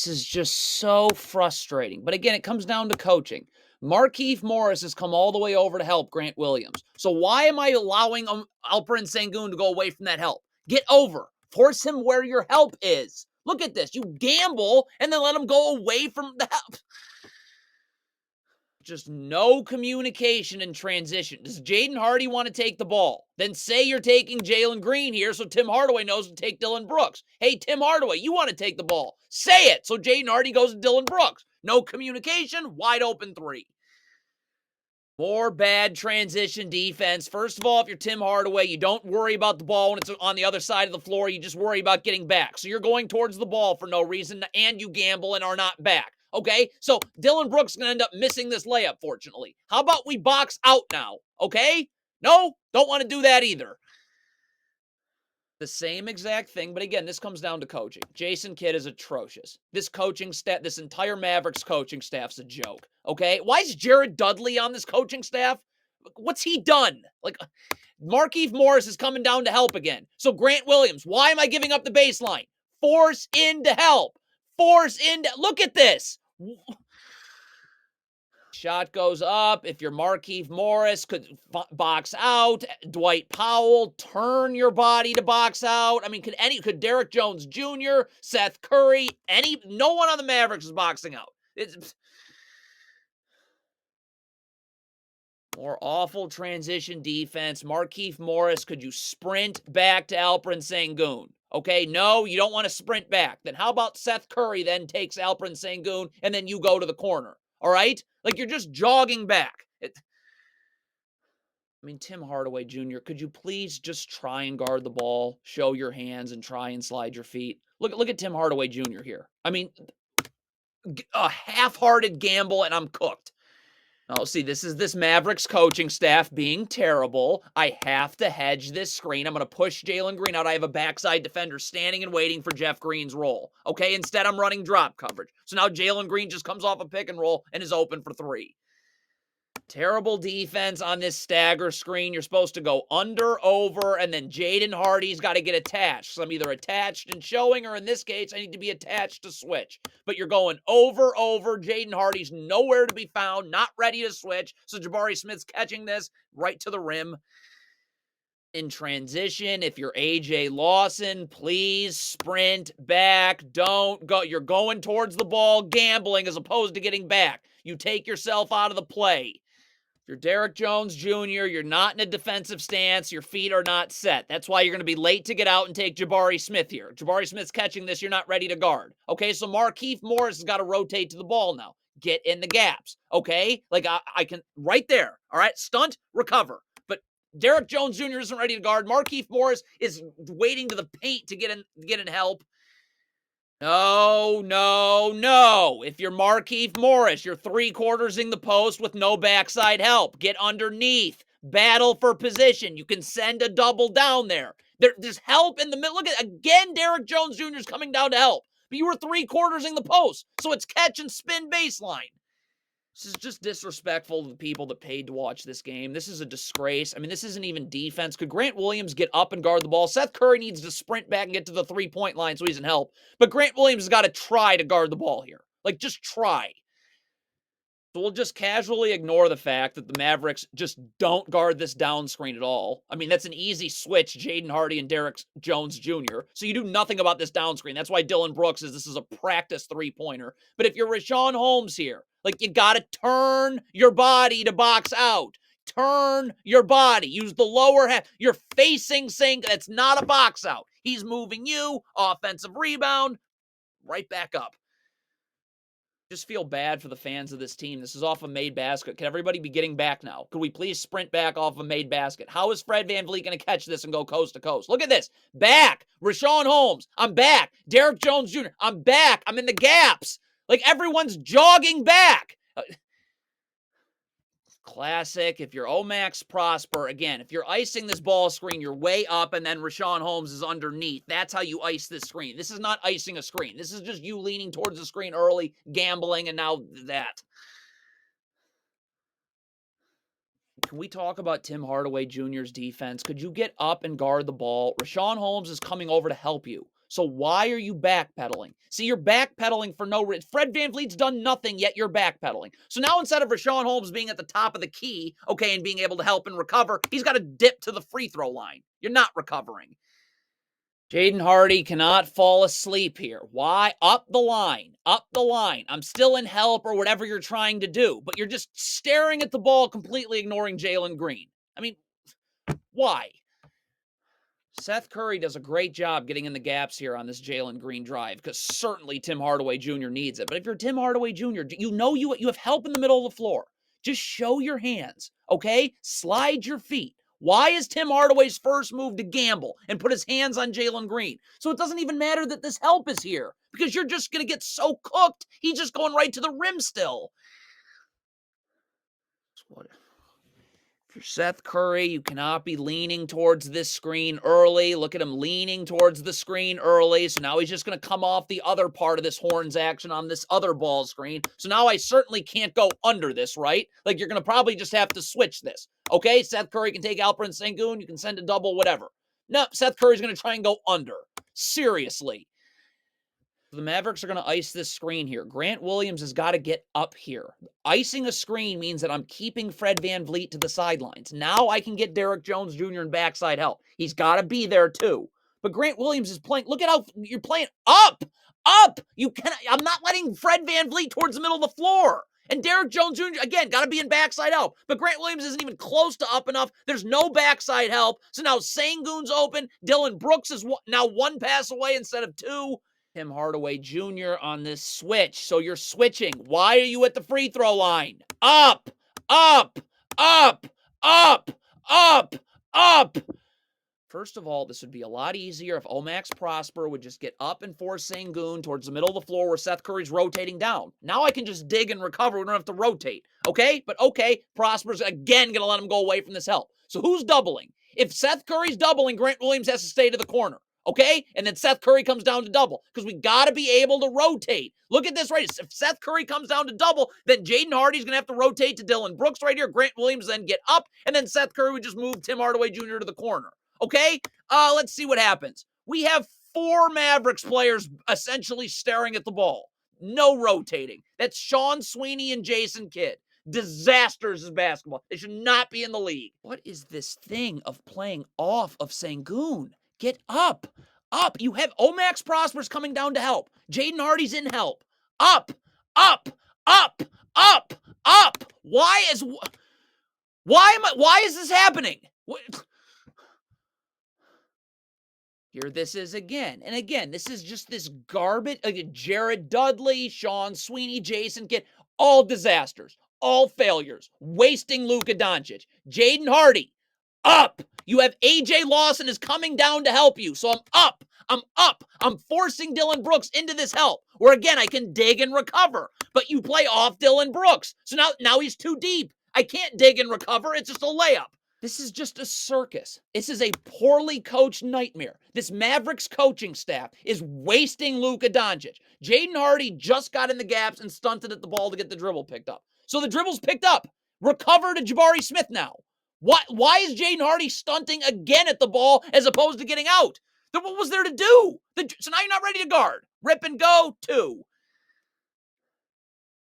This is just so frustrating. But again, it comes down to coaching. Markieff Morris has come all the way over to help Grant Williams. So why am I allowing Alperen Sengun to go away from that help? Get over. Force him where your help is. Look at this. You gamble and then let him go away from the help. Just no communication in transition. Does Jaden Hardy want to take the ball? Then say you're taking Jalen Green here so Tim Hardaway knows to take Dylan Brooks. Hey, Tim Hardaway, you want to take the ball. Say it so Jaden Hardy goes to Dylan Brooks. No communication, wide open three. More bad transition defense. First of all, if you're Tim Hardaway, you don't worry about the ball when it's on the other side of the floor. You just worry about getting back. So you're going towards the ball for no reason, and you gamble and are not back. Okay? So Dylan Brooks is going to end up missing this layup, fortunately. How about we box out now? Okay? No? Don't want to do that either. The same exact thing, but again, this comes down to coaching. Jason Kidd is atrocious. This coaching staff, this entire Mavericks coaching staff's a joke, okay? Why is Jared Dudley on this coaching staff? What's he done? Like, Markieff Morris is coming down to help again. So Grant Williams, why am I giving up the baseline? Force in to help. Force in to, look at this. Shot goes up. If you're Markieff Morris, could box out. Dwight Powell, turn your body to box out. I mean, could Derek Jones Jr., Seth Curry, no one on the Mavericks is boxing out. It's more awful transition defense. Markieff Morris, could you sprint back to Alperen Sengun? Okay, no, you don't want to sprint back. Then how about Seth Curry then takes Alperen Sengun and then you go to the corner? All right? Like, you're just jogging back. Tim Hardaway Jr., could you please just try and guard the ball, show your hands, and try and slide your feet? Look at Tim Hardaway Jr. here. A half-hearted gamble, and I'm cooked. Oh, see, this is this Mavericks coaching staff being terrible. I have to hedge this screen. I'm going to push Jalen Green out. I have a backside defender standing and waiting for Jeff Green's roll. Okay, instead I'm running drop coverage. So now Jalen Green just comes off a pick and roll and is open for three. Terrible defense on this stagger screen. You're supposed to go under, over, and then Jaden Hardy's got to get attached. So I'm either attached and showing, or in this case, I need to be attached to switch. But you're going over, over. Jaden Hardy's nowhere to be found, not ready to switch. So Jabari Smith's catching this right to the rim. In transition, if you're AJ Lawson, please sprint back. Don't go. You're going towards the ball, gambling as opposed to getting back. You take yourself out of the play. You're Derek Jones Jr., you're not in a defensive stance, your feet are not set. That's why you're going to be late to get out and take Jabari Smith here. Jabari Smith's catching this, you're not ready to guard. Okay, so Markieff Morris has got to rotate to the ball now. Get in the gaps, okay? Like, I can, right there, all right? Stunt, recover. But Derek Jones Jr. isn't ready to guard. Markieff Morris is waiting to the paint to get in help. No, no, no. If you're Markieff Morris, you're three-quarters in the post with no backside help. Get underneath. Battle for position. You can send a double down there. There's help in the middle. Look at, again, Derek Jones Jr. is coming down to help. But you were three-quarters in the post, so it's catch and spin baseline. This is just disrespectful to the people that paid to watch this game. This is a disgrace. This isn't even defense. Could Grant Williams get up and guard the ball? Seth Curry needs to sprint back and get to the three-point line so he's in help. But Grant Williams has got to try to guard the ball here. Like, just try. So we'll just casually ignore the fact that the Mavericks just don't guard this down screen at all. That's an easy switch, Jaden Hardy and Derek Jones Jr. So you do nothing about this down screen. That's why Dylan Brooks this is a practice three-pointer. But if you're Rashawn Holmes here, like, you got to turn your body to box out. Turn your body. Use the lower half. You're facing Sengun. That's not a box out. He's moving you. Offensive rebound. Right back up. Just feel bad for the fans of this team. This is off a made basket. Can everybody be getting back now? Could we please sprint back off a made basket? How is Fred VanVleet going to catch this and go coast to coast? Look at this. Back. Rashawn Holmes. I'm back. Derek Jones Jr. I'm back. I'm in the gaps. Like, everyone's jogging back. Classic. If you're Omax Prosper, again, if you're icing this ball screen, you're way up and then Rashawn Holmes is underneath. That's how you ice this screen. This is not icing a screen. This is just you leaning towards the screen early, gambling, and now that. Can we talk about Tim Hardaway Jr.'s defense? Could you get up and guard the ball? Rashawn Holmes is coming over to help you. So why are you backpedaling? See, you're backpedaling for no reason. Fred VanVleet's done nothing, yet you're backpedaling. So now instead of Rashawn Holmes being at the top of the key, okay, and being able to help and recover, he's got to dip to the free throw line. You're not recovering. Jaden Hardy cannot fall asleep here. Why? Up the line. Up the line. I'm still in help or whatever you're trying to do, but you're just staring at the ball, completely ignoring Jalen Green. I mean, why? Seth Curry does a great job getting in the gaps here on this Jalen Green drive because certainly Tim Hardaway Jr. needs it. But if you're Tim Hardaway Jr., you know you have help in the middle of the floor. Just show your hands, okay? Slide your feet. Why is Tim Hardaway's first move to gamble and put his hands on Jalen Green? So it doesn't even matter that this help is here because you're just going to get so cooked. He's just going right to the rim still. If you're Seth Curry, you cannot be leaning towards this screen early. Look at him leaning towards the screen early. So now he's just going to come off the other part of this horns action on this other ball screen. So now I certainly can't go under this, right? Like you're going to probably just have to switch this. Okay, Seth Curry can take Alperen Sengun. You can send a double, whatever. No, Seth Curry's going to try and go under. Seriously. The Mavericks are going to ice this screen here. Grant Williams has got to get up here. Icing a screen means that I'm keeping Fred VanVleet to the sidelines. Now I can get Derrick Jones Jr. in backside help. He's got to be there too. But Grant Williams is playing. Look at how you're playing up. You can. I'm not letting Fred VanVleet towards the middle of the floor. And Derrick Jones Jr., again, got to be in backside help. But Grant Williams isn't even close to up enough. There's no backside help. So now Sengun's open. Dillon Brooks is now one pass away instead of two. Tim Hardaway Jr. on this switch. So you're switching. Why are you at the free throw line? Up, up, up, up, up, up. First of all, this would be a lot easier if Omax Prosper would just get up and force Sengun towards the middle of the floor where Seth Curry's rotating down. Now I can just dig and recover. We don't have to rotate. Okay? But okay, Prosper's again going to let him go away from this help. So who's doubling? If Seth Curry's doubling, Grant Williams has to stay to the corner. Okay? And then Seth Curry comes down to double because we got to be able to rotate. Look at this right. If Seth Curry comes down to double, then Jaden Hardy's going to have to rotate to Dillon Brooks right here. Grant Williams then get up, and then Seth Curry would just move Tim Hardaway Jr. to the corner. Okay? Let's see what happens. We have 4 Mavericks players essentially staring at the ball. No rotating. That's Sean Sweeney and Jason Kidd. Disasters in basketball. They should not be in the league. What is this thing of playing off of Sengun? Get up. Up. You have Omax Prosper's coming down to help. Jaden Hardy's in help. Up. Up. Up. Up. Up. Why is this happening? Here this is again. And again, this is just this garbage. Jared Dudley, Sean Sweeney, Jason Kidd, all disasters, all failures, wasting Luka Doncic. Jaden Hardy, up. You have AJ Lawson is coming down to help you. So I'm up. I'm up. I'm forcing Dillon Brooks into this help where, again, I can dig and recover. But you play off Dillon Brooks. So now he's too deep. I can't dig and recover. It's just a layup. This is just a circus. This is a poorly coached nightmare. This Mavericks coaching staff is wasting Luka Doncic. Jaden Hardy just got in the gaps and stunted at the ball to get the dribble picked up. So the dribble's picked up. Recover to Jabari Smith now. Why is Jaden Hardy stunting again at the ball as opposed to getting out? Then what was there to do? So now you're not ready to guard. Rip and go, 2.